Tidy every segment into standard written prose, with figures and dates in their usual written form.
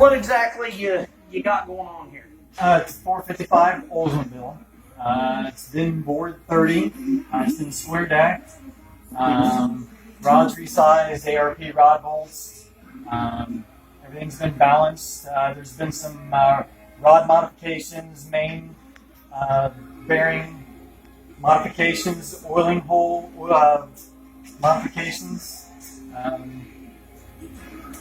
what exactly you got going on here? It's a 455 Oldsmobile. It's been bored 30. It's been square decked. Rods resized, ARP rod bolts. Everything's been balanced. There's been some rod modifications, main bearing modifications, oiling hole modifications.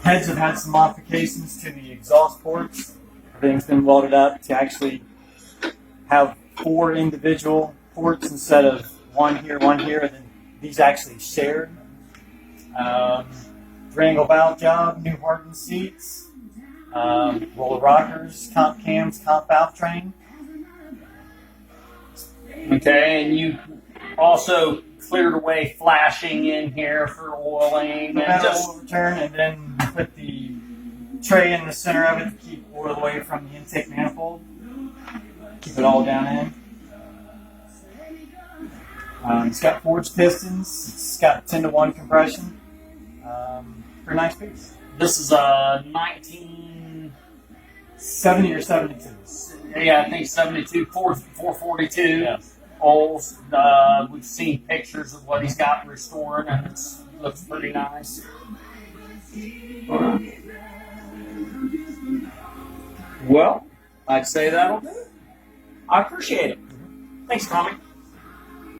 Heads have had some modifications to the exhaust ports. Everything's been welded up to actually have 4 individual ports instead of one here, and then these actually shared. Triangle valve job, new hardened seats, roller rockers, comp cams, comp valve train. Okay, and you also cleared away flashing in here for oiling and just overturn, and then put the tray in the center of it to keep oil away from the intake manifold. Keep it all down in. It's got forged pistons. It's got 10-to-1 compression. For a nice piece. This is a 1970 or 72. Yeah, I think 72, 442. Yes. Olds. We've seen pictures of what he's got restored, and it looks pretty nice. Well, I'd say that'll do it. I appreciate it. Thanks, Tommy.